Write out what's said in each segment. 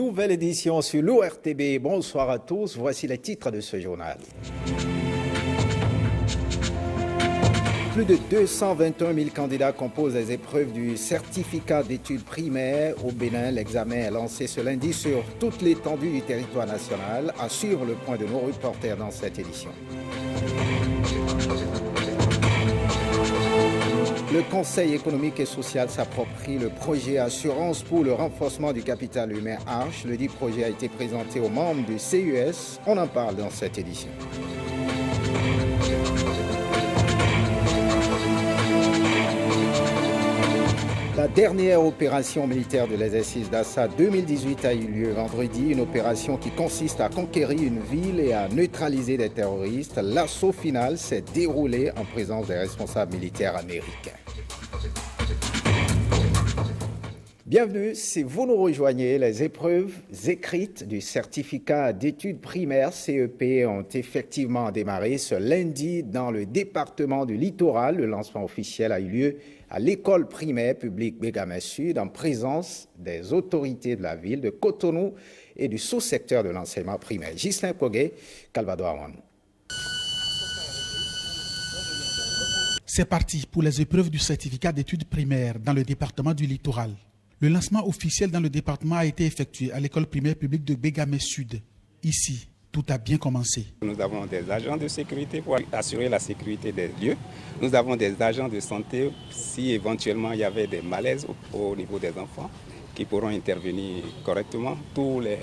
nouvelle édition sur l'ORTB. Bonsoir à tous, voici les titres de ce journal. Plus de 221 000 candidats composent les épreuves du certificat d'études primaires au Bénin. L'examen est lancé ce lundi sur toute l'étendue du territoire national. À suivre le point de nos reporters dans cette édition. Le Conseil économique et social s'approprie le projet Assurance pour le renforcement du capital humain Arche. Le dit projet a été présenté aux membres du CUS. On en parle dans cette édition. La dernière opération militaire de l'exercice d'Assad 2018 a eu lieu vendredi, une opération qui consiste à conquérir une ville et à neutraliser des terroristes. L'assaut final s'est déroulé en présence des responsables militaires américains. Bienvenue, si vous nous rejoignez, les épreuves écrites du certificat d'études primaires CEP ont effectivement démarré ce lundi dans le département du Littoral. Le lancement officiel a eu lieu à l'école primaire publique Bégamé Sud en présence des autorités de la ville de Cotonou et du sous-secteur de l'enseignement primaire. Ghislain Kogué, Calvados Armand. C'est parti pour les épreuves du certificat d'études primaires dans le département du Littoral. Le lancement officiel dans le département a été effectué à l'école primaire publique de Bégamé Sud. Ici, tout a bien commencé. Nous avons des agents de sécurité pour assurer la sécurité des lieux. Nous avons des agents de santé si éventuellement il y avait des malaises au niveau des enfants qui pourront intervenir correctement. Tous les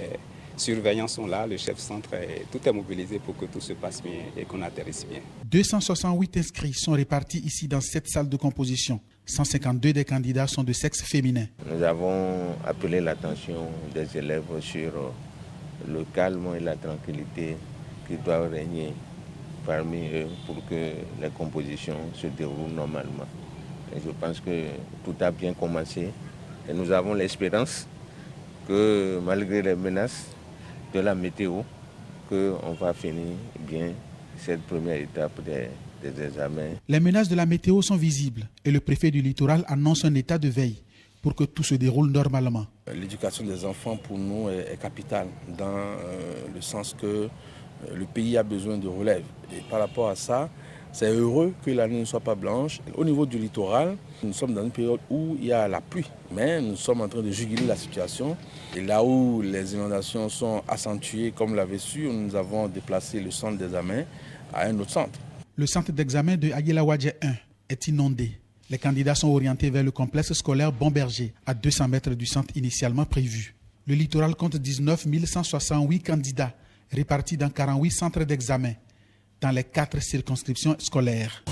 surveillants sont là, le chef centre, tout est mobilisé pour que tout se passe bien et qu'on atterrisse bien. 268 inscrits sont répartis ici dans cette salle de composition. 152 des candidats sont de sexe féminin. Nous avons appelé l'attention des élèves sur le calme et la tranquillité qui doivent régner parmi eux pour que les compositions se déroulent normalement. Et je pense que tout a bien commencé et nous avons l'espérance que malgré les menaces de la météo, qu'on va finir bien cette première étape des examens. Les menaces de la météo sont visibles et le préfet du littoral annonce un état de veille pour que tout se déroule normalement. L'éducation des enfants pour nous est capitale dans le sens que le pays a besoin de relève. Et par rapport à ça, c'est heureux que l'année ne soit pas blanche. Au niveau du littoral, nous sommes dans une période où il y a la pluie, mais nous sommes en train de juguler la situation. Et là où les inondations sont accentuées, comme l'avait su, nous avons déplacé le centre d'examen à un autre centre. Le centre d'examen de Aguilawadje 1 est inondé. Les candidats sont orientés vers le complexe scolaire Bon-Berger, à 200 mètres du centre initialement prévu. Le littoral compte 19 168 candidats répartis dans 48 centres d'examen dans les 4 circonscriptions scolaires.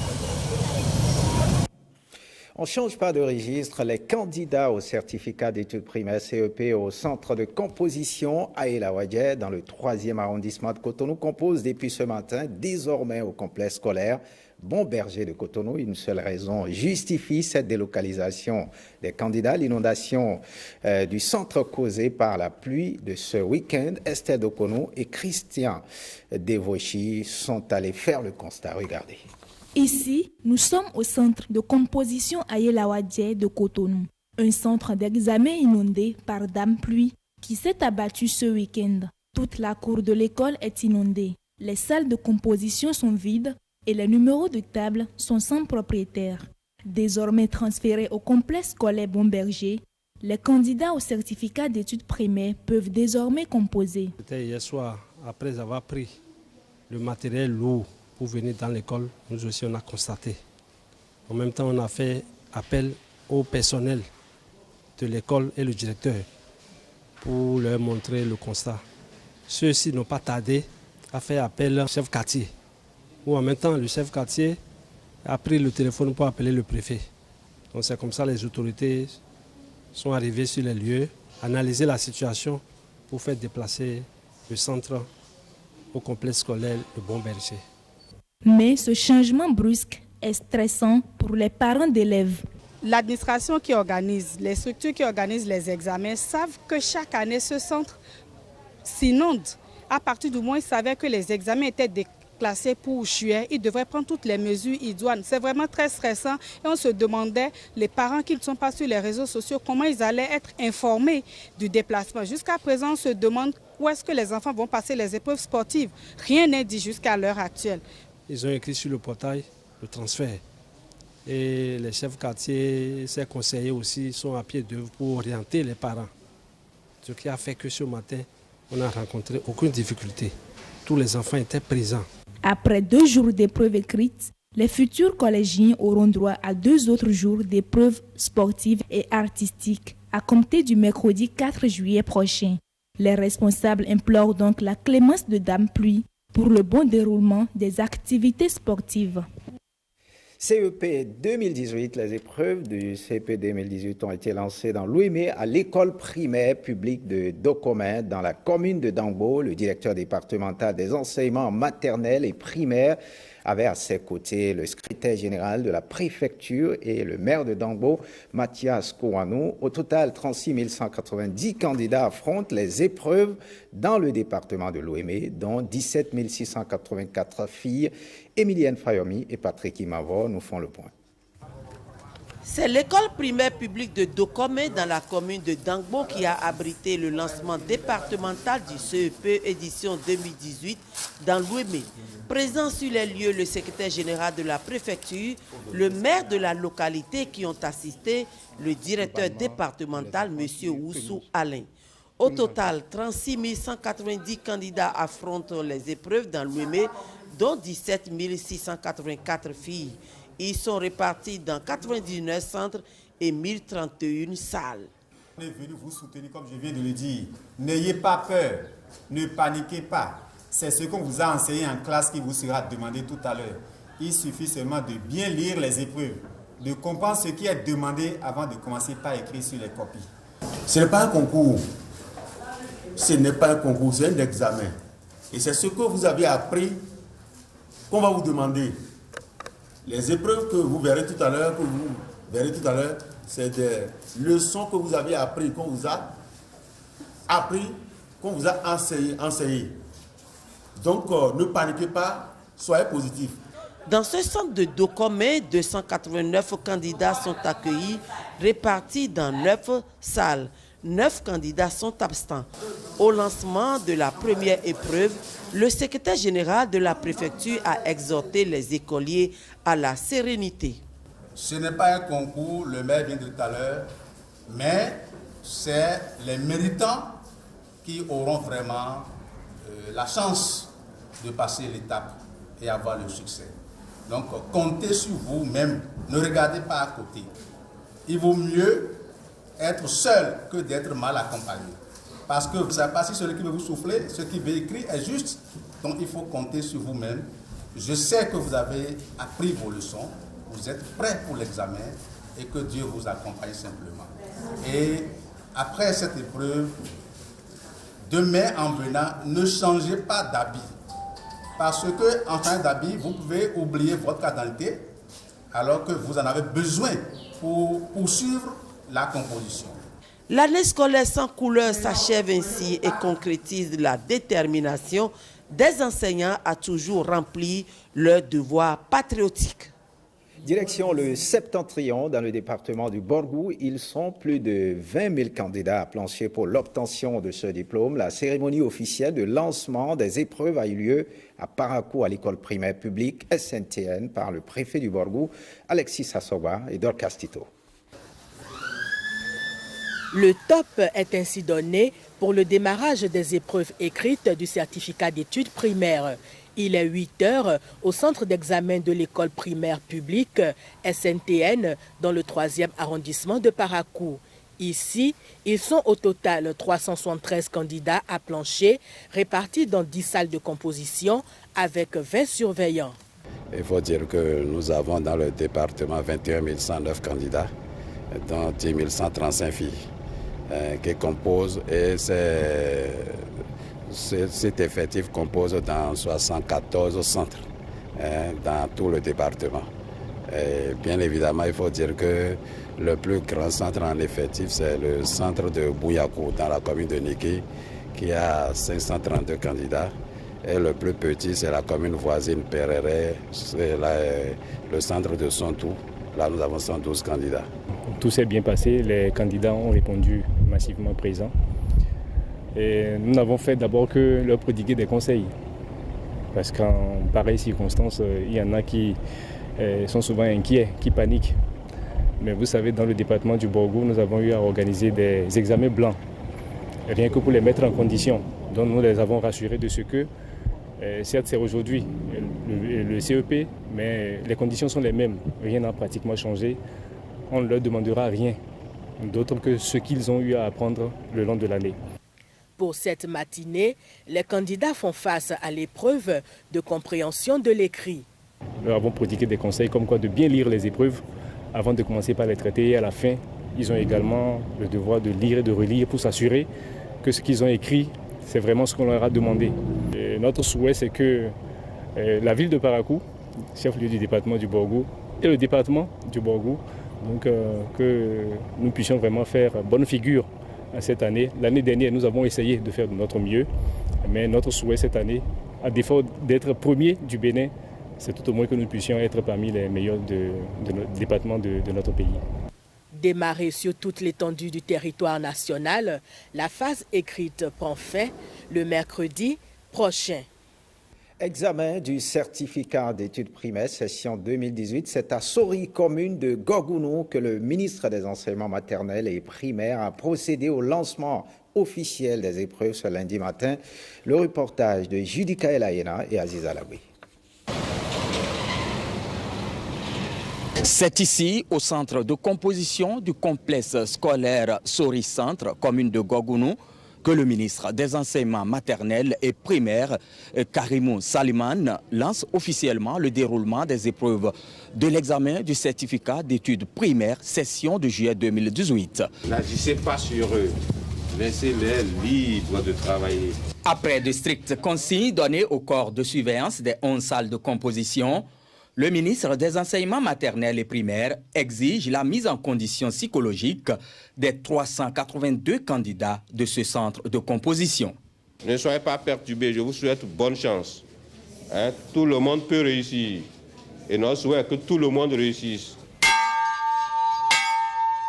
On ne change pas de registre. Les candidats au certificat d'études primaires CEP au centre de composition à Aguilawadje, dans le 3e arrondissement de Cotonou, composent depuis ce matin, désormais au complexe scolaire Bon-Berger de Cotonou. Une seule raison justifie cette délocalisation des candidats. L'inondation du centre causée par la pluie de ce week-end. Esther Dokonou et Christian Devochi sont allés faire le constat. Regardez. Ici, nous sommes au centre de composition à Aguilawadje de Cotonou, un centre d'examen inondé par dame pluie qui s'est abattu ce week-end. Toute la cour de l'école est inondée. Les salles de composition sont vides et les numéros de table sont sans propriétaire. Désormais transférés au complexe scolaire Bon-Berger, les candidats au certificat d'études primaires peuvent désormais composer. C'était hier soir, après avoir pris le matériel lourd pour venir dans l'école, nous aussi on a constaté. En même temps, on a fait appel au personnel de l'école et le directeur pour leur montrer le constat. Ceux-ci n'ont pas tardé à faire appel au chef quartier. Ou en même temps, le chef quartier a pris le téléphone pour appeler le préfet. Donc c'est comme ça que les autorités sont arrivées sur les lieux, analyser la situation pour faire déplacer le centre au complexe scolaire de Bon-Berger. Mais ce changement brusque est stressant pour les parents d'élèves. L'administration qui organise, les structures qui organisent les examens savent que chaque année ce centre s'inonde. À partir du moment où ils savaient que les examens étaient classé pour juillet, ils devraient prendre toutes les mesures idoines. C'est vraiment très stressant et on se demandait, les parents qui ne sont pas sur les réseaux sociaux, comment ils allaient être informés du déplacement. Jusqu'à présent, on se demande où est-ce que les enfants vont passer les épreuves sportives. Rien n'est dit jusqu'à l'heure actuelle. Ils ont écrit sur le portail le transfert. Et les chefs quartiers, ces conseillers aussi sont à pied d'œuvre pour orienter les parents. Ce qui a fait que ce matin, on n'a rencontré aucune difficulté. Tous les enfants étaient présents. Après 2 jours d'épreuves écrites, les futurs collégiens auront droit à 2 autres jours d'épreuves sportives et artistiques à compter du mercredi 4 juillet prochain. Les responsables implorent donc la clémence de Dame Pluie pour le bon déroulement des activités sportives. CEP 2018, les épreuves du CEP 2018 ont été lancées dans l'Ouémé à l'école primaire publique de Dokomé dans la commune de Dangbo. Le directeur départemental des enseignements maternels et primaires avait à ses côtés le secrétaire général de la préfecture et le maire de Dangbo, Mathias Kouanou. Au total, 36 190 candidats affrontent les épreuves dans le département de l'Ouémé, dont 17 684 filles. Emilienne Fayomi et Patrick Imavo nous font le point. C'est l'école primaire publique de Dokomé dans la commune de Dangbo qui a abrité le lancement départemental du CEP édition 2018 dans l'Ouémé. Présent sur les lieux, le secrétaire général de la préfecture, le maire de la localité qui ont assisté, le directeur départemental, M. Oussou Alain. Au total, 36 190 candidats affrontent les épreuves dans l'Ouémé, dont 17 684 filles. Ils sont répartis dans 99 centres et 1031 salles. On est venu vous soutenir, comme je viens de le dire. N'ayez pas peur, ne paniquez pas. C'est ce qu'on vous a enseigné en classe qui vous sera demandé tout à l'heure. Il suffit seulement de bien lire les épreuves, de comprendre ce qui est demandé avant de commencer par écrire sur les copies. Ce n'est pas un concours. Ce n'est pas un concours, c'est un examen. Et c'est ce que vous avez appris qu'on va vous demander. Les épreuves que vous verrez tout à l'heure, c'est des leçons que vous avez appris, qu'on vous a enseigné. Donc, ne paniquez pas, soyez positifs. Dans ce centre de Dokomé, 289 candidats sont accueillis, répartis dans 9 salles. 9 candidats sont absents. Au lancement de la première épreuve, le secrétaire général de la préfecture a exhorté les écoliers à la sérénité. Ce n'est pas un concours, le maire vient de tout à l'heure, mais c'est les méritants qui auront vraiment la chance de passer l'étape et avoir le succès. Donc, comptez sur vous-même, ne regardez pas à côté. Il vaut mieux être seul que d'être mal accompagné. Parce que vous ne savez pas si celui qui veut vous souffler, ce qui veut écrire est juste. Donc il faut compter sur vous-même. Je sais que vous avez appris vos leçons, vous êtes prêts pour l'examen et que Dieu vous accompagne simplement. Et après cette épreuve, demain en venant, ne changez pas d'habit. Parce que en changeant d'habit, vous pouvez oublier votre carte d'identité alors que vous en avez besoin pour poursuivre la composition. L'année scolaire sans couleur s'achève ainsi et concrétise la détermination des enseignants à toujours remplir leur devoir patriotique. Direction le Septentrion, dans le département du Borgou. Ils sont plus de 20 000 candidats à plancher pour l'obtention de ce diplôme. La cérémonie officielle de lancement des épreuves a eu lieu à Parakou, à l'école primaire publique SNTN, par le préfet du Borgou, Alexis Sassoba et Dorcas Tito. Le top est ainsi donné pour le démarrage des épreuves écrites du certificat d'études primaires. Il est 8 heures au centre d'examen de l'école primaire publique SNTN dans le 3e arrondissement de Parakou. Ici, ils sont au total 373 candidats à plancher répartis dans 10 salles de composition avec 20 surveillants. Il faut dire que nous avons dans le département 21 109 candidats, dont 10 135 filles qui composent, et cet effectif compose dans 74 centres dans tout le département. Et bien évidemment, il faut dire que le plus grand centre en effectif, c'est le centre de Bouyakou dans la commune de Niki, qui a 532 candidats. Et le plus petit, c'est la commune voisine Perere, c'est le centre de Sontou. Là, nous avons 112 candidats. Tout s'est bien passé, les candidats ont répondu massivement présents. Et nous n'avons fait d'abord que leur prodiguer des conseils. Parce qu'en pareille circonstance, il y en a qui sont souvent inquiets, qui paniquent. Mais vous savez, dans le département du Borgou, nous avons eu à organiser des examens blancs, rien que pour les mettre en condition. Donc nous les avons rassurés de ce que, certes c'est aujourd'hui le CEP, mais les conditions sont les mêmes. Rien n'a pratiquement changé. On ne leur demandera rien d'autre que ce qu'ils ont eu à apprendre le long de l'année. Pour cette matinée, les candidats font face à l'épreuve de compréhension de l'écrit. Nous avons prodigué des conseils comme quoi de bien lire les épreuves avant de commencer par les traiter. Et à la fin, ils ont également le devoir de lire et de relire pour s'assurer que ce qu'ils ont écrit, c'est vraiment ce qu'on leur a demandé. Et notre souhait, c'est que la ville de Parakou, chef-lieu du département du Borgou, et le département du Borgou, donc que nous puissions vraiment faire bonne figure cette année. L'année dernière, nous avons essayé de faire de notre mieux, mais notre souhait cette année, à défaut d'être premier du Bénin, c'est tout au moins que nous puissions être parmi les meilleurs de notre département de notre pays. Démarrée sur toute l'étendue du territoire national, la phase écrite prend fin le mercredi prochain. Examen du certificat d'études primaires, session 2018, c'est à Sori, commune de Gogounou, que le ministre des Enseignements maternels et primaires a procédé au lancement officiel des épreuves ce lundi matin. Le reportage de Judika Elayena et Aziz Alaoui. C'est ici, au centre de composition du complexe scolaire Sori Centre, commune de Gogounou, que le ministre des Enseignements maternels et primaires, Karimou Saliman, lance officiellement le déroulement des épreuves de l'examen du certificat d'études primaires session de juillet 2018. N'agissez pas sur eux, laissez-les libres de travailler. Après de strictes consignes données au corps de surveillance des 11 salles de composition, le ministre des Enseignements maternels et primaires exige la mise en condition psychologique des 382 candidats de ce centre de composition. Ne soyez pas perturbés, je vous souhaite bonne chance. Tout le monde peut réussir et notre souhait est que tout le monde réussisse.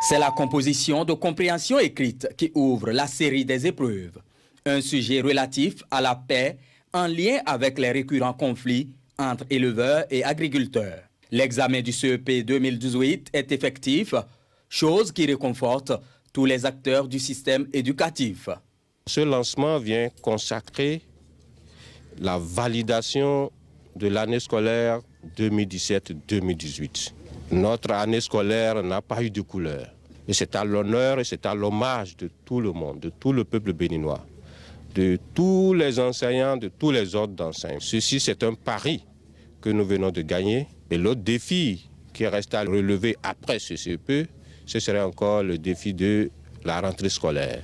C'est la composition de compréhension écrite qui ouvre la série des épreuves. Un sujet relatif à la paix en lien avec les récurrents conflits entre éleveurs et agriculteurs. L'examen du CEP 2018 est effectif, chose qui réconforte tous les acteurs du système éducatif. Ce lancement vient consacrer la validation de l'année scolaire 2017-2018. Notre année scolaire n'a pas eu de couleur. Et c'est à l'honneur et c'est à l'hommage de tout le monde, de tout le peuple béninois, de tous les enseignants, de tous les ordres d'enseignants. Ceci, c'est un pari que nous venons de gagner. Et l'autre défi qui reste à relever après ce CEP, ce serait encore le défi de la rentrée scolaire.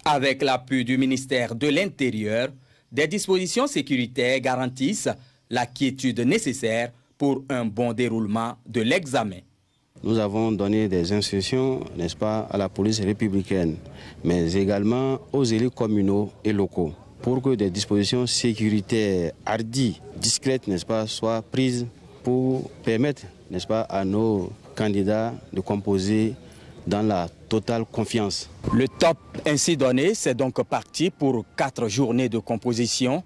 Avec l'appui du ministère de l'Intérieur, des dispositions sécuritaires garantissent la quiétude nécessaire pour un bon déroulement de l'examen. Nous avons donné des instructions, n'est-ce pas, à la police républicaine, mais également aux élus communaux et locaux, pour que des dispositions sécuritaires hardies, discrètes, n'est-ce pas, soient prises pour permettre, n'est-ce pas, à nos candidats de composer dans la totale confiance. Le top ainsi donné, c'est donc parti pour 4 journées de composition.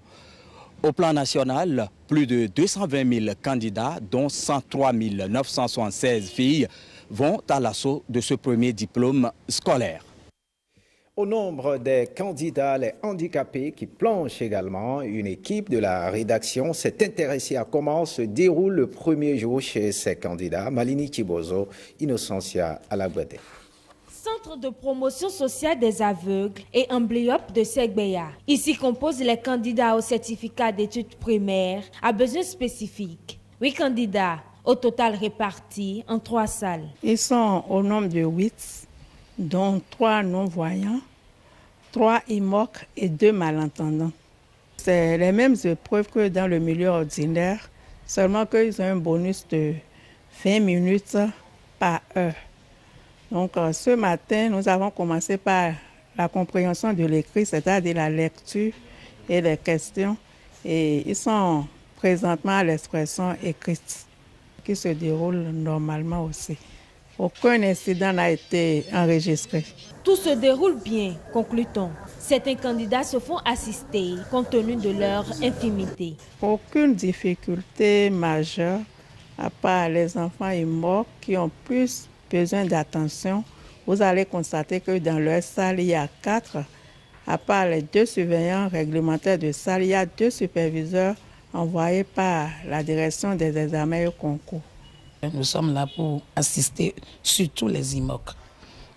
Au plan national, plus de 220 000 candidats, dont 103 976 filles, vont à l'assaut de ce premier diplôme scolaire. Au nombre des candidats, les handicapés qui planchent également, une équipe de la rédaction s'est intéressée à comment se déroule le premier jour chez ces candidats. Malini Chibozo, Innocencia Alaguade. Centre de promotion sociale des aveugles et Ambléop de Segbeya. Ici composent les candidats au certificat d'études primaires à besoins spécifiques. 8 candidats, au total répartis en 3 salles. Ils sont au nombre de 8, dont 3 non-voyants, 3 IMOC et 2 malentendants. C'est les mêmes épreuves que dans le milieu ordinaire, seulement qu'ils ont un bonus de 20 minutes par heure. Donc ce matin, nous avons commencé par la compréhension de l'écrit, c'est-à-dire la lecture et les questions. et ils sont présentement à l'expression écrite qui se déroule normalement aussi. Aucun incident n'a été enregistré. Tout se déroule bien, conclut-on. Certains candidats se font assister compte tenu de leur infirmité. Aucune difficulté majeure, à part les enfants IMOC qui ont plus besoin d'attention. Vous allez constater que dans leur salle, il y a 4. À part les 2 surveillants réglementaires de salle, il y a 2 superviseurs envoyés par la direction des examens et concours. Nous sommes là pour assister surtout les IMOC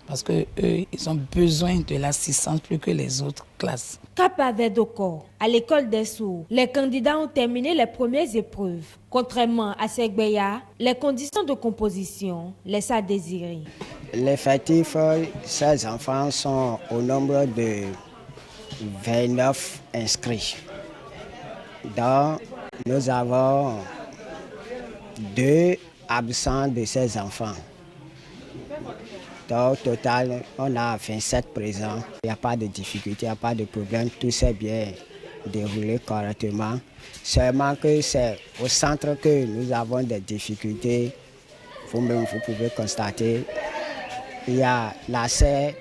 parce qu'eux, ils ont besoin de l'assistance plus que les autres classes. Cap Avedoko, à l'école des sourds, les candidats ont terminé les premières épreuves. Contrairement à Segbeya, les conditions de composition laissent à désirer. L'effectif, ces enfants sont au nombre de 29 inscrits. Donc, nous avons 2 absents de ces enfants. Donc, au total, on a 27 présents. Il n'y a pas de difficulté, il n'y a pas de problème. Tout s'est bien déroulé correctement. Seulement que c'est au centre que nous avons des difficultés. Vous-même, vous pouvez constater. Il y a l'accès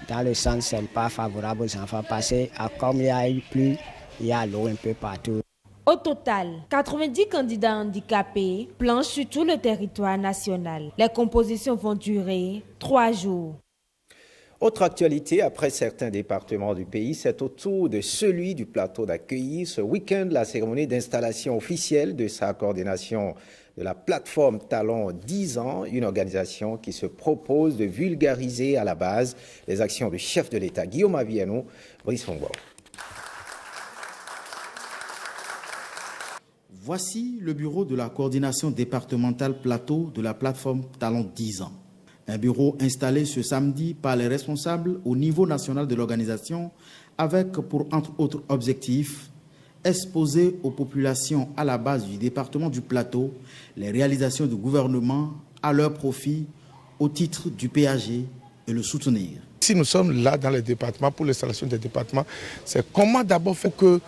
dans le centre, ce n'est pas favorable aux enfants parce que comme il y a eu pluie, il y a l'eau un peu partout. Au total, 90 candidats handicapés planchent sur tout le territoire national. Les compositions vont durer 3 jours. Autre actualité, après certains départements du pays, c'est au tour de celui du plateau d'accueillir ce week-end la cérémonie d'installation officielle de sa coordination de la plateforme Talon 10 ans, une organisation qui se propose de vulgariser à la base les actions du chef de l'État, Guillaume Aviano, Brice Fongbo. Voici le bureau de la coordination départementale plateau de la plateforme Talon 10 ans. Un bureau installé ce samedi par les responsables au niveau national de l'organisation avec pour entre autres objectifs exposer aux populations à la base du département du plateau les réalisations du gouvernement à leur profit au titre du PAG et le soutenir. Si nous sommes là dans les départements pour l'installation des départements, c'est comment d'abord faire que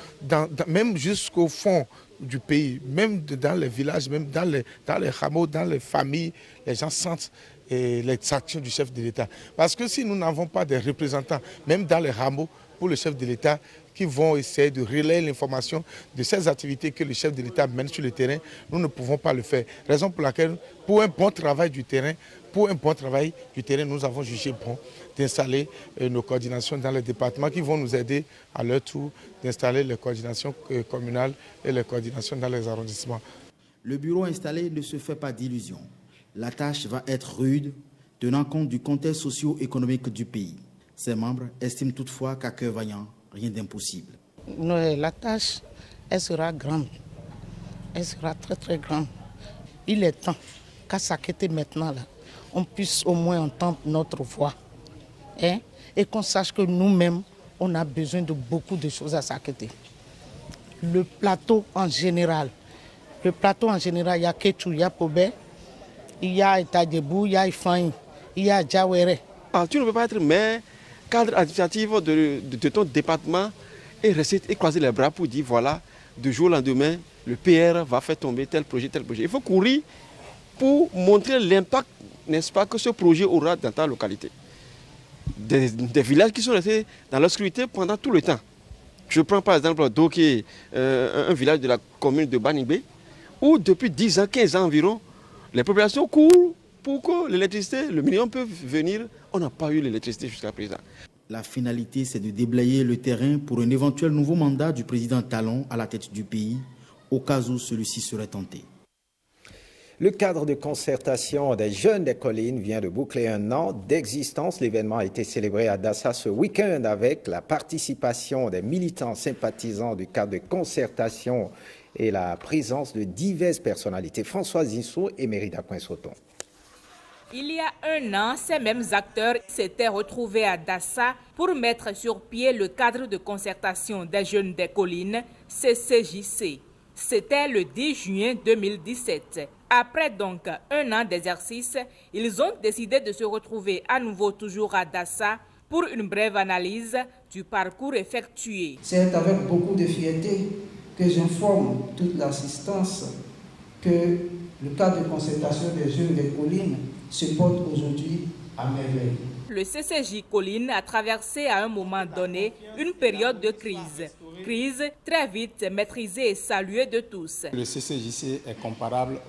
même jusqu'au fond du pays, même dans les villages, même dans les hameaux, dans les familles, les gens sentent les actions du chef de l'État. Parce que si nous n'avons pas des représentants, même dans les hameaux, pour le chef de l'État, qui vont essayer de relayer l'information de ces activités que le chef de l'État mène sur le terrain, nous ne pouvons pas le faire. Raison pour laquelle, pour un bon travail du terrain, nous avons jugé bon d'installer nos coordinations dans les départements qui vont nous aider à leur tour d'installer les coordinations communales et les coordinations dans les arrondissements. Le bureau installé ne se fait pas d'illusions. La tâche va être rude, tenant compte du contexte socio-économique du pays. Ses membres estiment toutefois qu'à cœur vaillant, rien d'impossible. La tâche, elle sera grande. Elle sera très très grande. Il est temps qu'à s'inquiéter maintenant, là, on puisse au moins entendre notre voix. Et qu'on sache que nous-mêmes, on a besoin de beaucoup de choses à s'inquiéter. Le plateau en général, il y a Kétou, il y a Pobé, il y a Etadjebou, il y a Ifan, il y a Djawere. Tu ne peux pas être maire, cadre administratif de ton département et rester et croiser les bras pour dire voilà, de jour au lendemain, le PR va faire tomber tel projet, tel projet. Il faut courir pour montrer l'impact, n'est-ce pas, que ce projet aura dans ta localité. Des villages qui sont restés dans l'obscurité pendant tout le temps. Je prends par exemple Doké, un village de la commune de Banibé, où depuis 10 ans, 15 ans environ, les populations courent pour que l'électricité, le minimum peut venir. On n'a pas eu l'électricité jusqu'à présent. La finalité, c'est de déblayer le terrain pour un éventuel nouveau mandat du président Talon à la tête du pays, au cas où celui-ci serait tenté. Le cadre de concertation des jeunes des collines vient de boucler 1 an d'existence. L'événement a été célébré à Dassa ce week-end avec la participation des militants sympathisants du cadre de concertation et la présence de diverses personnalités. Françoise Zissou et Mérida Coinsoton. Il y a 1 an, ces mêmes acteurs s'étaient retrouvés à Dassa pour mettre sur pied le cadre de concertation des jeunes des collines, CCJC. C'était le 10 juin 2017. Après donc 1 an d'exercice, ils ont décidé de se retrouver à nouveau toujours à Dassa pour une brève analyse du parcours effectué. C'est avec beaucoup de fierté que j'informe toute l'assistance que le cadre de concertation des jeunes des collines se porte aujourd'hui à merveille. Le CCJ Colline a traversé à un moment donné une période de crise. Crise très vite maîtrisée et saluée de tous. Le CCJC est comparable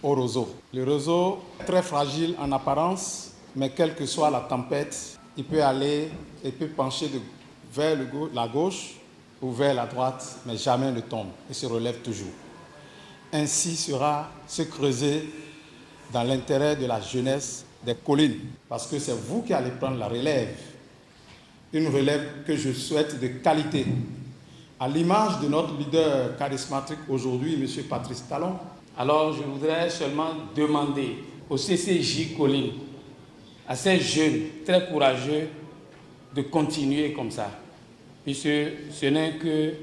au roseau. Le roseau est très fragile en apparence, mais quelle que soit la tempête, il peut aller et peut pencher vers la gauche ou vers la droite, mais jamais ne tombe et se relève toujours. Ainsi sera se creuser dans l'intérêt de la jeunesse des collines, parce que c'est vous qui allez prendre la relève, une relève que je souhaite de qualité. À l'image de notre leader charismatique aujourd'hui, M. Patrice Talon. Alors je voudrais seulement demander au CCJ Colline, à ces jeunes très courageux, de continuer comme ça, puisque ce n'est que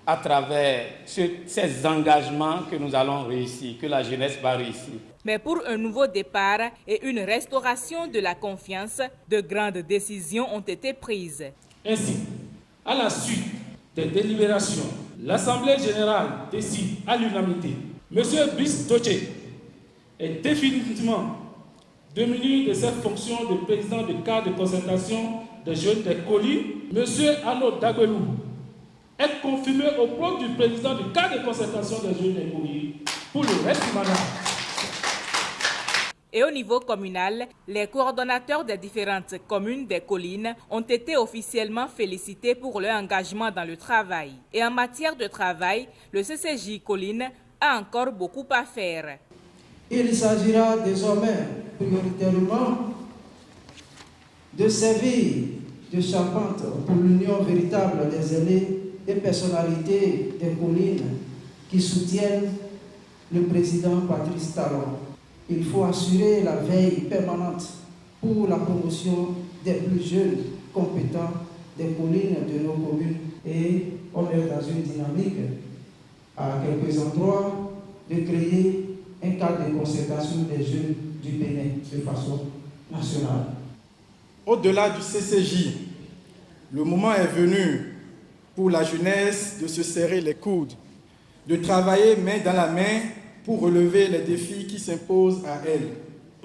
à travers ces engagements que nous allons réussir, que la jeunesse va réussir. Mais pour un nouveau départ et une restauration de la confiance, de grandes décisions ont été prises. Ainsi, à la suite des délibérations, l'Assemblée générale décide à l'unanimité. M. Brice Doche est définitivement démuni de ses fonctions de président du cadre de concertation des jeunes des collines. M. Arnaud Dagbelou est confirmé au poste du président du cadre de concertation des jeunes des collines pour le reste du mandat. Et au niveau communal, les coordonnateurs des différentes communes des collines ont été officiellement félicités pour leur engagement dans le travail. Et en matière de travail, le CCJ Colline a encore beaucoup à faire. Il s'agira désormais prioritairement de servir de charpente pour l'union véritable des aînés et personnalités des collines qui soutiennent le président Patrice Talon. Il faut assurer la veille permanente pour la promotion des plus jeunes compétents des collines de nos communes. Et on est dans une dynamique, à quelques endroits, de créer un cadre de concertation des jeunes du Bénin de façon nationale. Au-delà du CCJ, le moment est venu pour la jeunesse de se serrer les coudes, de travailler main dans la main pour relever les défis qui s'imposent à elle.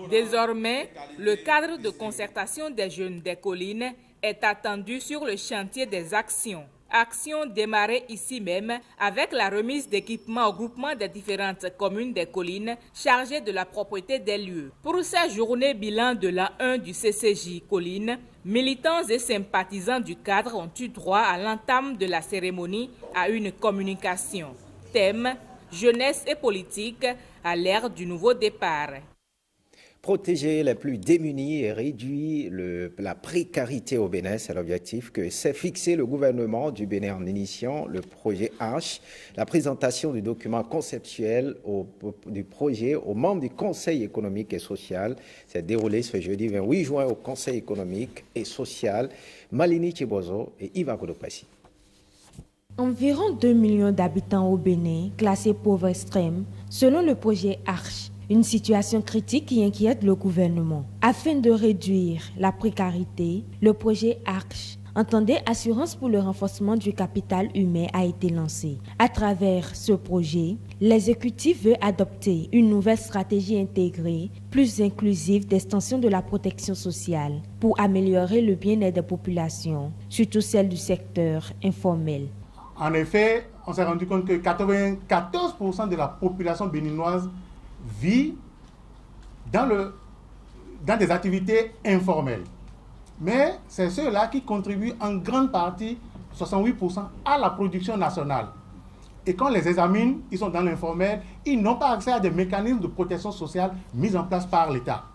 Désormais, le cadre de concertation des jeunes des collines est attendu sur le chantier des actions. Actions démarrées ici même avec la remise d'équipements au groupement des différentes communes des collines chargées de la propreté des lieux. Pour sa journée bilan de la 1 du CCJ Colline, militants et sympathisants du cadre ont eu droit à l'entame de la cérémonie à une communication. Thème: jeunesse et politique à l'ère du nouveau départ. Protéger les plus démunis et réduire la précarité au Bénin, c'est l'objectif que s'est fixé le gouvernement du Bénin en initiant le projet H. La présentation du document conceptuel du projet aux membres du Conseil économique et social s'est déroulée ce jeudi 28 juin au Conseil économique et social. Malini Chibozo et Iva Godopassi. Environ 2 millions d'habitants au Bénin, classés pauvres extrêmes, selon le projet Arche. Une situation critique qui inquiète le gouvernement. Afin de réduire la précarité, le projet Arche, entendez Assurance pour le renforcement du capital humain, a été lancé. À travers ce projet, l'exécutif veut adopter une nouvelle stratégie intégrée, plus inclusive d'extension de la protection sociale pour améliorer le bien-être des populations, surtout celles du secteur informel. En effet, on s'est rendu compte que 94% de la population béninoise vit dans des activités informelles. Mais c'est ceux-là qui contribuent en grande partie, 68%, à la production nationale. Et quand on les examine, ils sont dans l'informel, ils n'ont pas accès à des mécanismes de protection sociale mis en place par l'État.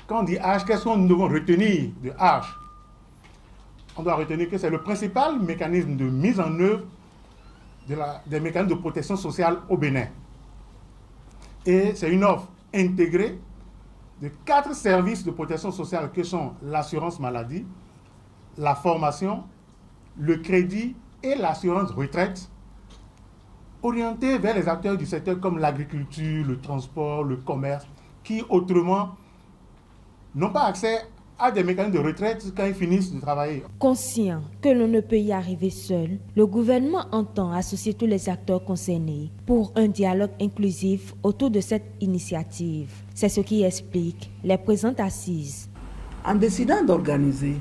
Quand on dit H, qu'est-ce qu'on nous devons retenir de H? On doit retenir que c'est le principal mécanisme de mise en œuvre des mécanismes de protection sociale au Bénin. Et c'est une offre intégrée de 4 services de protection sociale que sont l'assurance maladie, la formation, le crédit et l'assurance retraite, orientés vers les acteurs du secteur comme l'agriculture, le transport, le commerce, qui autrement n'ont pas accès à des mécanismes de retraite quand ils finissent de travailler. Conscient que l'on ne peut y arriver seul, le gouvernement entend associer tous les acteurs concernés pour un dialogue inclusif autour de cette initiative. C'est ce qui explique les présentes assises. En décidant d'organiser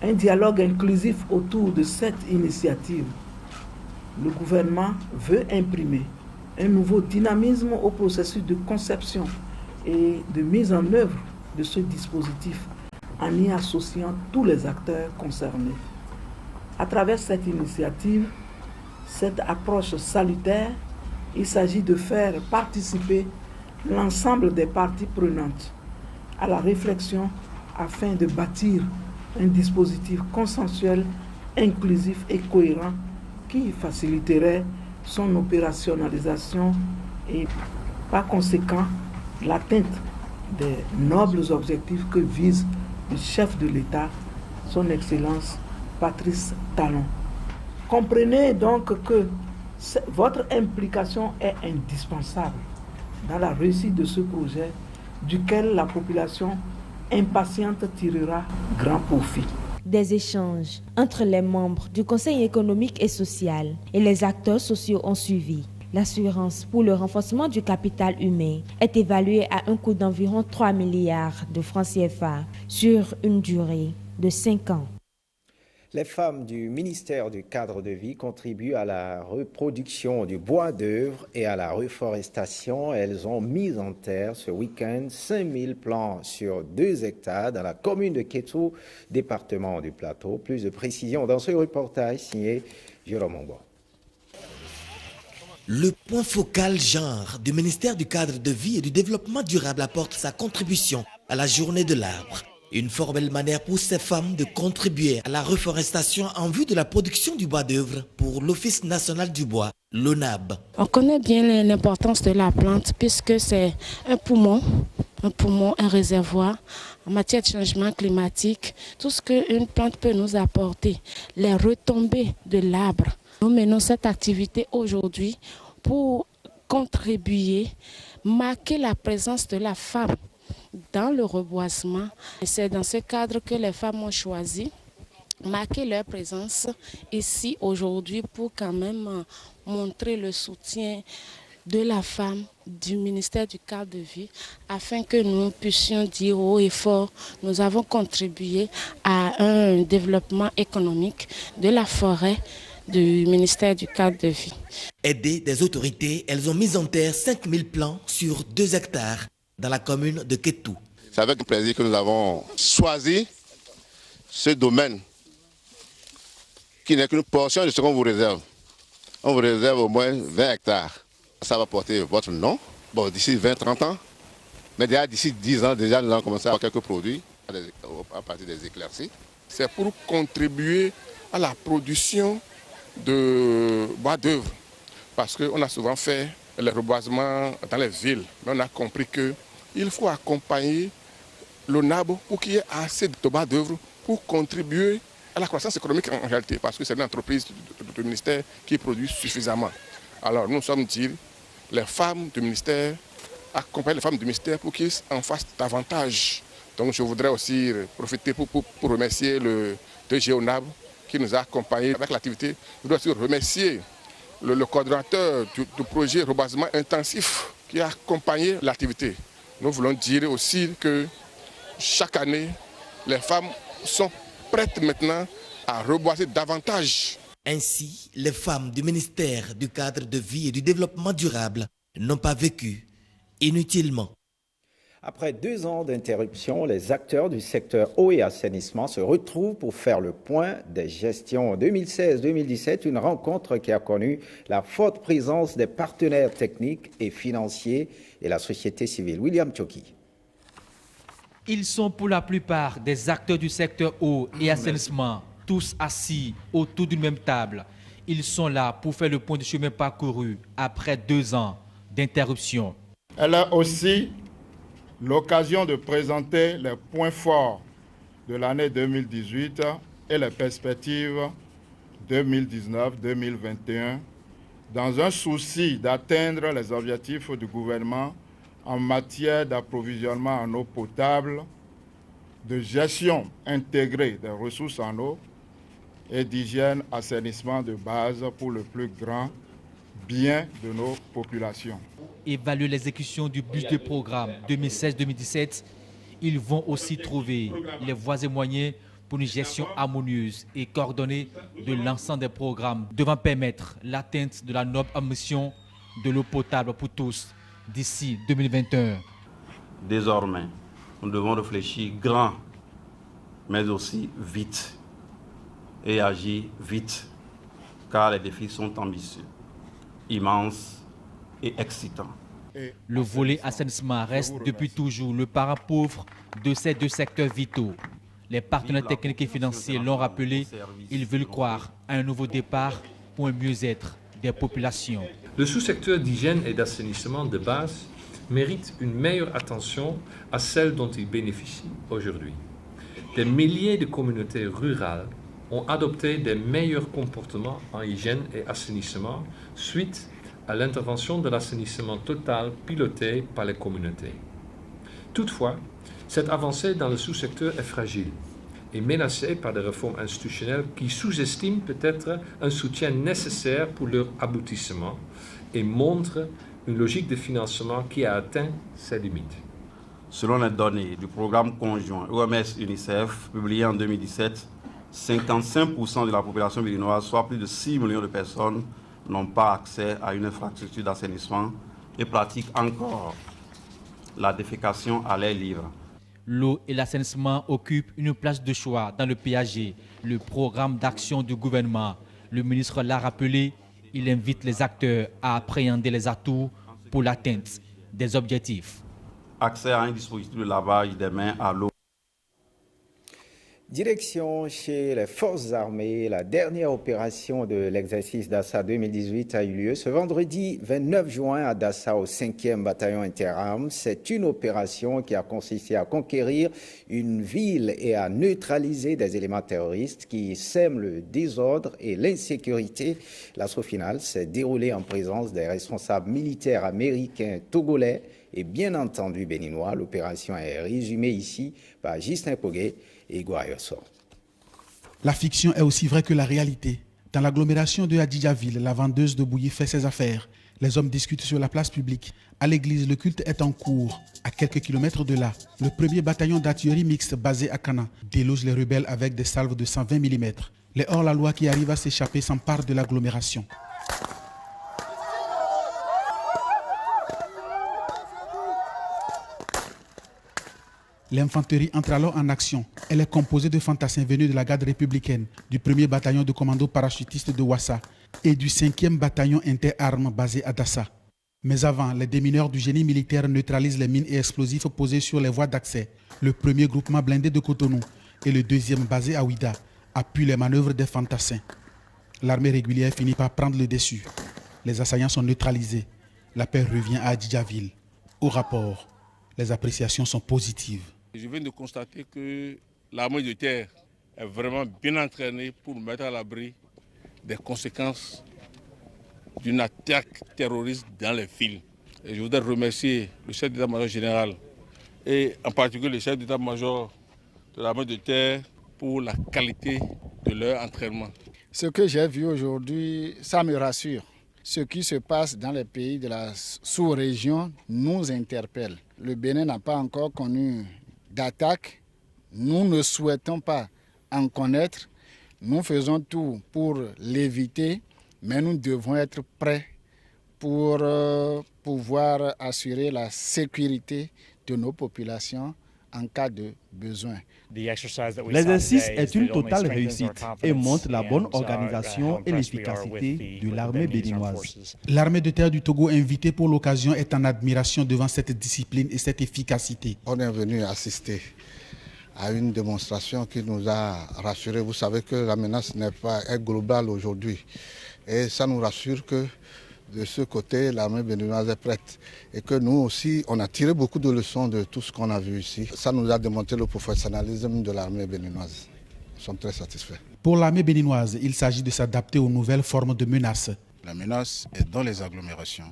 un dialogue inclusif autour de cette initiative, le gouvernement veut imprimer un nouveau dynamisme au processus de conception et de mise en œuvre de ce dispositif en y associant tous les acteurs concernés. À travers cette initiative, cette approche salutaire, il s'agit de faire participer l'ensemble des parties prenantes à la réflexion afin de bâtir un dispositif consensuel, inclusif et cohérent qui faciliterait son opérationnalisation et par conséquent l'atteinte des nobles objectifs que vise le chef de l'État, son Excellence Patrice Talon. Comprenez donc que votre implication est indispensable dans la réussite de ce projet duquel la population impatiente tirera grand profit. Des échanges entre les membres du Conseil économique et social et les acteurs sociaux ont suivi. L'assurance pour le renforcement du capital humain est évaluée à un coût d'environ 3 milliards de francs CFA sur une durée de 5 ans. Les femmes du ministère du cadre de vie contribuent à la reproduction du bois d'œuvre et à la reforestation. Elles ont mis en terre ce week-end 5000 plants sur 2 hectares dans la commune de Kétou, département du Plateau. Plus de précisions dans ce reportage signé Jérôme Ombo. Le point focal genre du ministère du cadre de vie et du développement durable apporte sa contribution à la journée de l'arbre. Une formelle manière pour ces femmes de contribuer à la reforestation en vue de la production du bois d'œuvre pour l'Office national du bois, l'ONAB. On connaît bien l'importance de la plante puisque c'est un poumon, un réservoir en matière de changement climatique. Tout ce qu'une plante peut nous apporter, les retombées de l'arbre. Nous menons cette activité aujourd'hui pour contribuer, marquer la présence de la femme dans le reboisement. C'est dans ce cadre que les femmes ont choisi marquer leur présence ici aujourd'hui pour quand même montrer le soutien de la femme du ministère du cadre de vie afin que nous puissions dire haut et fort, nous avons contribué à un développement économique de la forêt du ministère du cadre de vie. Aidées des autorités, elles ont mis en terre 5000 plants sur 2 hectares dans la commune de Kétou. C'est avec plaisir que nous avons choisi ce domaine qui n'est qu'une portion de ce qu'on vous réserve. On vous réserve au moins 20 hectares. Ça va porter votre nom, d'ici 20-30 ans. Mais déjà d'ici 10 ans, déjà nous allons commencer à avoir quelques produits à partir des éclaircies. C'est pour contribuer à la production de bois d'œuvre. Parce qu'on a souvent fait le reboisement dans les villes. Mais on a compris qu'il faut accompagner l'ONAB pour qu'il y ait assez de bois d'œuvre pour contribuer à la croissance économique en réalité. Parce que c'est une entreprise du ministère qui produit suffisamment. Alors nous sommes dit, les femmes du ministère, accompagner les femmes du ministère pour qu'ils en fassent davantage. Donc je voudrais aussi profiter pour remercier le DG ONAB qui nous a accompagnés avec l'activité. Je dois aussi remercier le coordonnateur du projet reboisement intensif qui a accompagné l'activité. Nous voulons dire aussi que chaque année, les femmes sont prêtes maintenant à reboiser davantage. Ainsi, les femmes du ministère du cadre de vie et du développement durable n'ont pas vécu inutilement. Après 2 ans d'interruption, les acteurs du secteur eau et assainissement se retrouvent pour faire le point des gestions 2016-2017, une rencontre qui a connu la forte présence des partenaires techniques et financiers et la société civile. William Tchoki. Ils sont pour la plupart des acteurs du secteur eau et assainissement, tous assis autour d'une même table. Ils sont là pour faire le point du chemin parcouru après 2 ans d'interruption. Elle a aussi l'occasion de présenter les points forts de l'année 2018 et les perspectives 2019-2021 dans un souci d'atteindre les objectifs du gouvernement en matière d'approvisionnement en eau potable, de gestion intégrée des ressources en eau et d'hygiène assainissement de base pour le plus grand bien de nos populations. Évaluer l'exécution du budget de programme 2016-2017, ils vont aussi trouver les voies et moyens pour une gestion harmonieuse et coordonnée de l'ensemble des programmes devant permettre l'atteinte de la noble ambition de l'eau potable pour tous d'ici 2021. Désormais, nous devons réfléchir grand, mais aussi vite, et agir vite, car les défis sont ambitieux, immenses et excitants. Le volet assainissement reste depuis toujours le parent pauvre de ces deux secteurs vitaux. Les partenaires techniques et financiers l'ont rappelé, ils veulent croire à un nouveau départ pour un mieux-être des populations. Le sous-secteur d'hygiène et d'assainissement de base mérite une meilleure attention à celle dont il bénéficie aujourd'hui. Des milliers de communautés rurales ont adopté des meilleurs comportements en hygiène et assainissement suite à l'intervention de l'assainissement total piloté par les communautés. Toutefois, cette avancée dans le sous-secteur est fragile et menacée par des réformes institutionnelles qui sous-estiment peut-être un soutien nécessaire pour leur aboutissement et montrent une logique de financement qui a atteint ses limites. Selon les données du programme conjoint OMS-UNICEF publié en 2017, 55% de la population béninoise, soit plus de 6 millions de personnes, n'ont pas accès à une infrastructure d'assainissement et pratiquent encore la défécation à l'air libre. L'eau et l'assainissement occupent une place de choix dans le PAG, le programme d'action du gouvernement. Le ministre l'a rappelé, il invite les acteurs à appréhender les atouts pour l'atteinte des objectifs. Accès à un dispositif de lavage des mains à l'eau. Direction chez les forces armées, la dernière opération de l'exercice Dassa 2018 a eu lieu ce vendredi 29 juin à Dassa au 5e bataillon interarmes. C'est une opération qui a consisté à conquérir une ville et à neutraliser des éléments terroristes qui sèment le désordre et l'insécurité. L'assaut final s'est déroulé en présence des responsables militaires américains, togolais et bien entendu béninois. L'opération est résumée ici par Justin Poguet et Igor Ayossor. La fiction est aussi vraie que la réalité. Dans l'agglomération de Adidjaville, la vendeuse de bouillie fait ses affaires. Les hommes discutent sur la place publique. À l'église, le culte est en cours. À quelques kilomètres de là, le premier bataillon d'artillerie mixte basé à Cana déloge les rebelles avec des salves de 120 mm. Les hors-la-loi qui arrivent à s'échapper s'emparent de l'agglomération. L'infanterie entre alors en action. Elle est composée de fantassins venus de la garde républicaine, du 1er bataillon de commando parachutiste de Ouassa et du 5e bataillon interarmes basé à Dassa. Mais avant, les démineurs du génie militaire neutralisent les mines et explosifs posés sur les voies d'accès. Le 1er groupement blindé de Cotonou et le 2e basé à Ouida appuient les manœuvres des fantassins. L'armée régulière finit par prendre le dessus. Les assaillants sont neutralisés. La paix revient à Adidjaville. Au rapport, les appréciations sont positives. Je viens de constater que l'armée de terre est vraiment bien entraînée pour mettre à l'abri des conséquences d'une attaque terroriste dans les villes. Et je voudrais remercier le chef d'état-major général et en particulier le chef d'état-major de l'armée de terre pour la qualité de leur entraînement. Ce que j'ai vu aujourd'hui, ça me rassure. Ce qui se passe dans les pays de la sous-région nous interpelle. Le Bénin n'a pas encore connu d'attaque. Nous ne souhaitons pas en connaître. Nous faisons tout pour l'éviter, mais nous devons être prêts pour pouvoir assurer la sécurité de nos populations en cas de besoin. L'exercice est une totale réussite et montre la bonne organisation et l'efficacité de l'armée béninoise. L'armée de terre du Togo invitée pour l'occasion est en admiration devant cette discipline et cette efficacité. On est venu assister à une démonstration qui nous a rassurés. Vous savez que la menace est globale aujourd'hui et ça nous rassure que de ce côté, l'armée béninoise est prête. Et que nous aussi, on a tiré beaucoup de leçons de tout ce qu'on a vu ici. Ça nous a démontré le professionnalisme de l'armée béninoise. Nous sommes très satisfaits. Pour l'armée béninoise, il s'agit de s'adapter aux nouvelles formes de menaces. La menace est dans les agglomérations.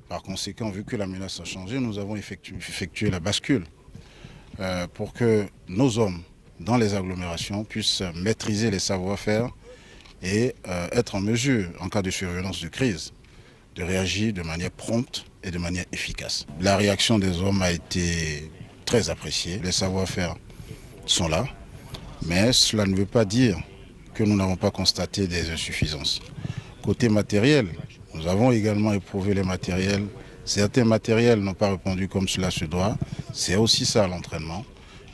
Par conséquent, vu que la menace a changé, nous avons effectué la bascule. pour que nos hommes dans les agglomérations puissent maîtriser les savoir-faire et être en mesure, en cas de survenance de crise, de réagir de manière prompte et de manière efficace. La réaction des hommes a été très appréciée. Les savoir-faire sont là, mais cela ne veut pas dire que nous n'avons pas constaté des insuffisances. Côté matériel, nous avons également éprouvé les matériels. Certains matériels n'ont pas répondu comme cela se doit. C'est aussi ça l'entraînement.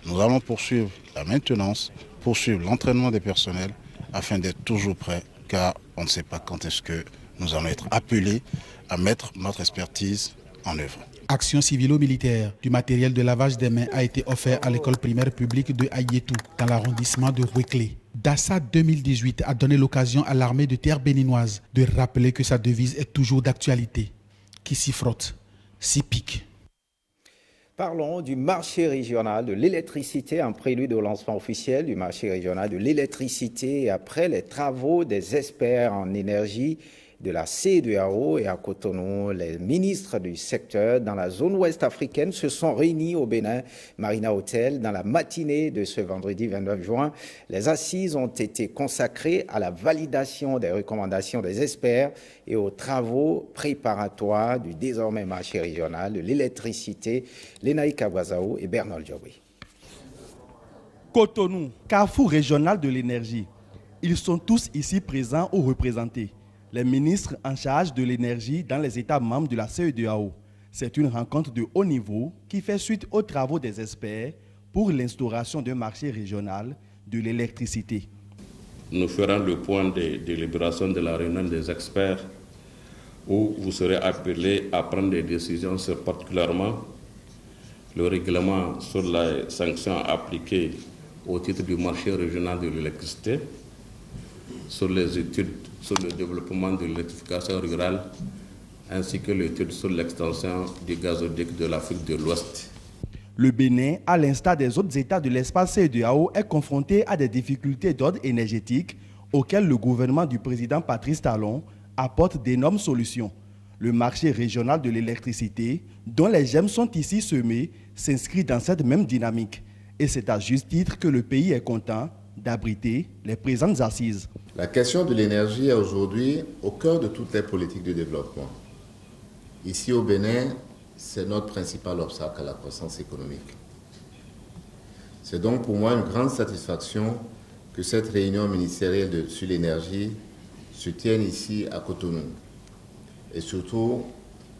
Nous allons poursuivre la maintenance, poursuivre l'entraînement des personnels afin d'être toujours prêts, car on ne sait pas quand est-ce que nous allons être appelés à mettre notre expertise en œuvre. Action civilo-militaire du matériel de lavage des mains a été offert à l'école primaire publique de Ayetou, dans l'arrondissement de Rouéclé. Dassa 2018 a donné l'occasion à l'armée de terre béninoise de rappeler que sa devise est toujours d'actualité. Qui s'y frotte, s'y pique. Parlons du marché régional de l'électricité en prélude au lancement officiel du marché régional de l'électricité après les travaux des experts en énergie de la CEDEAO et à Cotonou. Les ministres du secteur dans la zone ouest africaine se sont réunis au Bénin Marina Hotel dans la matinée de ce vendredi 29 juin. Les assises ont été consacrées à la validation des recommandations des experts et aux travaux préparatoires du désormais marché régional de l'électricité. Lenaï Kabwazao et Bernard Diobri. Cotonou, carrefour régional de l'énergie. Ils sont tous ici présents ou représentés. Les ministres en charge de l'énergie dans les États membres de la CEDEAO. C'est une rencontre de haut niveau qui fait suite aux travaux des experts pour l'instauration d'un marché régional de l'électricité. Nous ferons le point de délibération de la réunion des experts où vous serez appelés à prendre des décisions sur particulièrement le règlement sur les sanctions appliquées au titre du marché régional de l'électricité, sur les études sur le développement de l'électrification rurale, ainsi que l'étude sur l'extension du gazoduc de l'Afrique de l'Ouest. Le Bénin, à l'instar des autres États de l'espace CEDEAO, est confronté à des difficultés d'ordre énergétique auxquelles le gouvernement du président Patrice Talon apporte d'énormes solutions. Le marché régional de l'électricité, dont les gemmes sont ici semées, s'inscrit dans cette même dynamique. Et c'est à juste titre que le pays est content d'abriter les présentes assises. La question de l'énergie est aujourd'hui au cœur de toutes les politiques de développement. Ici au Bénin, c'est notre principal obstacle à la croissance économique. C'est donc pour moi une grande satisfaction que cette réunion ministérielle sur l'énergie se tienne ici à Cotonou et surtout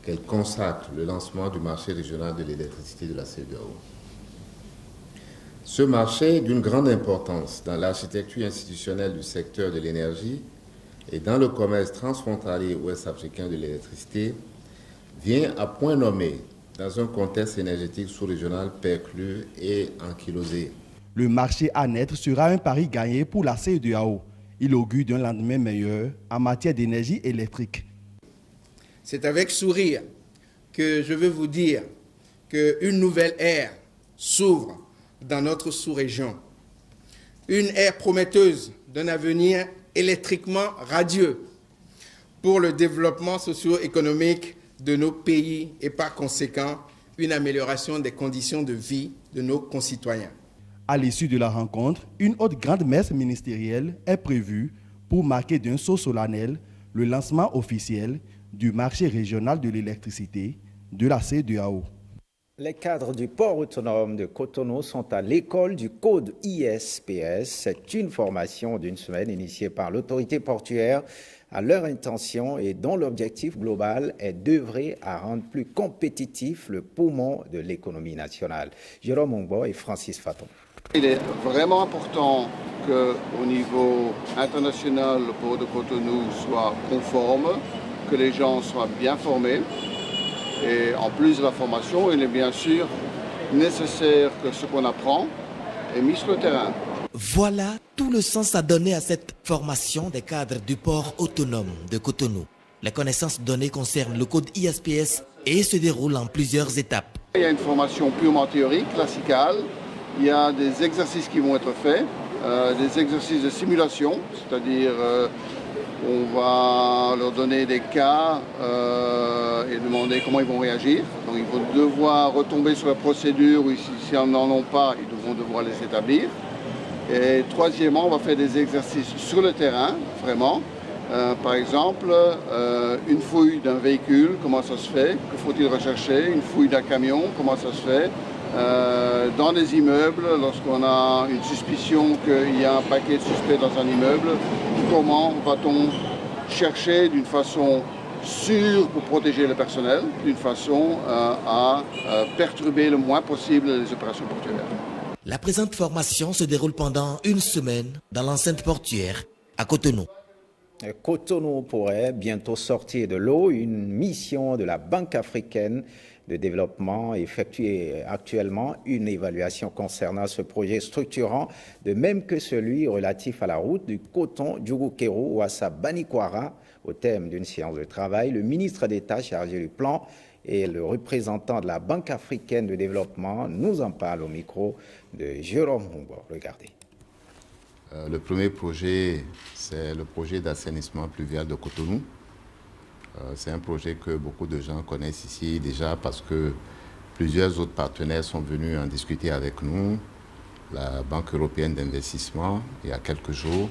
qu'elle consacre le lancement du marché régional de l'électricité de la CEDEAO. Ce marché est d'une grande importance dans l'architecture institutionnelle du secteur de l'énergie et dans le commerce transfrontalier ouest-africain de l'électricité vient à point nommé dans un contexte énergétique sous-régional perclus et ankylosé. Le marché à naître sera un pari gagné pour la CEDEAO. Il augure d'un lendemain meilleur en matière d'énergie électrique. C'est avec sourire que je veux vous dire qu'une nouvelle ère s'ouvre dans notre sous-région. Une ère prometteuse d'un avenir électriquement radieux pour le développement socio-économique de nos pays et par conséquent une amélioration des conditions de vie de nos concitoyens. À l'issue de la rencontre, une autre grande messe ministérielle est prévue pour marquer d'un sceau solennel le lancement officiel du marché régional de l'électricité de la CEDEAO. Les cadres du port autonome de Cotonou sont à l'école du code ISPS. C'est une formation d'une semaine initiée par l'autorité portuaire à leur intention et dont l'objectif global est d'œuvrer à rendre plus compétitif le poumon de l'économie nationale. Jérôme Ongbo et Francis Faton. Il est vraiment important qu'au niveau international, le port de Cotonou soit conforme, que les gens soient bien formés. Et en plus de la formation, il est bien sûr nécessaire que ce qu'on apprend est mis sur le terrain. Voilà tout le sens à donner à cette formation des cadres du port autonome de Cotonou. Les connaissances données concernent le code ISPS et se déroulent en plusieurs étapes. Il y a une formation purement théorique, classicale. Il y a des exercices qui vont être faits, des exercices de simulation, c'est-à-dire On va leur donner des cas et demander comment ils vont réagir. Donc ils vont devoir retomber sur la procédure ou s'ils n'en ont pas, ils vont devoir les établir. Et troisièmement, on va faire des exercices sur le terrain, vraiment. Par exemple, une fouille d'un véhicule, comment ça se fait? Que faut-il rechercher? Une fouille d'un camion, comment ça se fait? Dans des immeubles, lorsqu'on a une suspicion qu'il y a un paquet de suspects dans un immeuble, comment va-t-on chercher d'une façon sûre pour protéger le personnel, d'une façon à perturber le moins possible les opérations portuaires. La présente formation se déroule pendant une semaine dans l'enceinte portuaire à Cotonou. Cotonou pourrait bientôt sortir de l'eau. Une mission de la Banque africaine de développement effectue actuellement une évaluation concernant ce projet structurant, de même que celui relatif à la route du coton Djougou-Kéro-Ouassa-Banikwara. Au thème d'une séance de travail, le ministre d'État chargé du plan et le représentant de la Banque africaine de développement nous en parle au micro de Jérôme Humbo. Regardez. Le premier projet, c'est le projet d'assainissement pluvial de Cotonou. C'est un projet que beaucoup de gens connaissent ici déjà parce que plusieurs autres partenaires sont venus en discuter avec nous. La Banque européenne d'investissement, il y a quelques jours,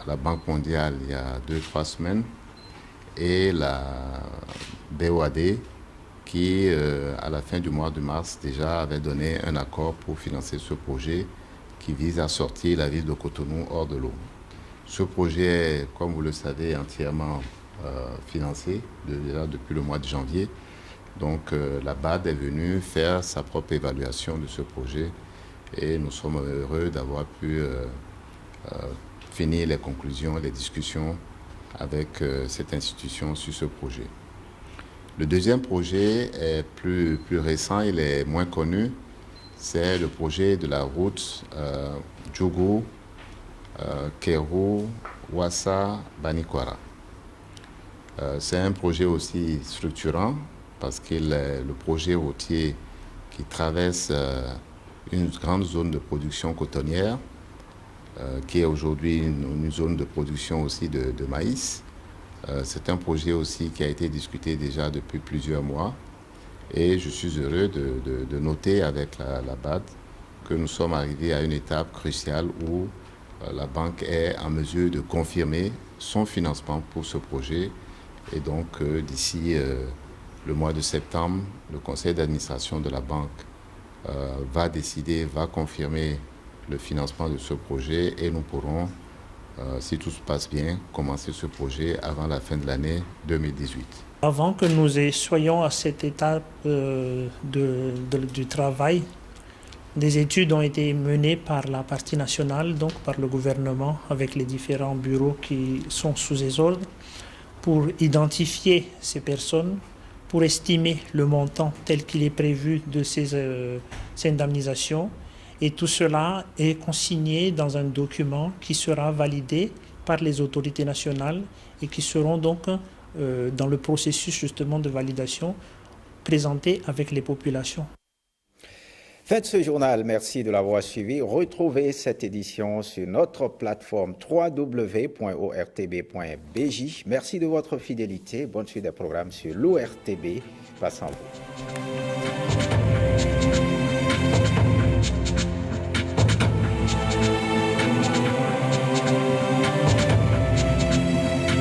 la Banque mondiale, il y a 2-3 semaines, et la BOAD, qui, à la fin du mois de mars, déjà avait donné un accord pour financer ce projet qui vise à sortir la ville de Cotonou hors de l'eau. Ce projet est, comme vous le savez, entièrement financé déjà depuis le mois de janvier. Donc la BAD est venue faire sa propre évaluation de ce projet et nous sommes heureux d'avoir pu finir les conclusions, les discussions avec cette institution sur ce projet. Le deuxième projet est plus récent, il est moins connu. C'est le projet de la route Djougou, Kéro, Ouassa, Banikwara. C'est un projet aussi structurant parce qu'il est le projet routier qui traverse une grande zone de production cotonnière qui est aujourd'hui une zone de production aussi de maïs. C'est un projet aussi qui a été discuté déjà depuis plusieurs mois et je suis heureux de noter avec la BAD que nous sommes arrivés à une étape cruciale où la banque est en mesure de confirmer son financement pour ce projet. Et donc, d'ici le mois de septembre, le conseil d'administration de la banque va décider, va confirmer le financement de ce projet et nous pourrons, si tout se passe bien, commencer ce projet avant la fin de l'année 2018. Avant que nous soyons à cette étape du travail, des études ont été menées par la partie nationale, donc par le gouvernement, avec les différents bureaux qui sont sous ses ordres, pour identifier ces personnes, pour estimer le montant tel qu'il est prévu de ces indemnisations. Et tout cela est consigné dans un document qui sera validé par les autorités nationales et qui seront donc dans le processus justement de validation présenté avec les populations. Faites ce journal, merci de l'avoir suivi. Retrouvez cette édition sur notre plateforme www.ortb.bj. Merci de votre fidélité. Bonne suite des programmes sur l'ORTB. Passe en vous.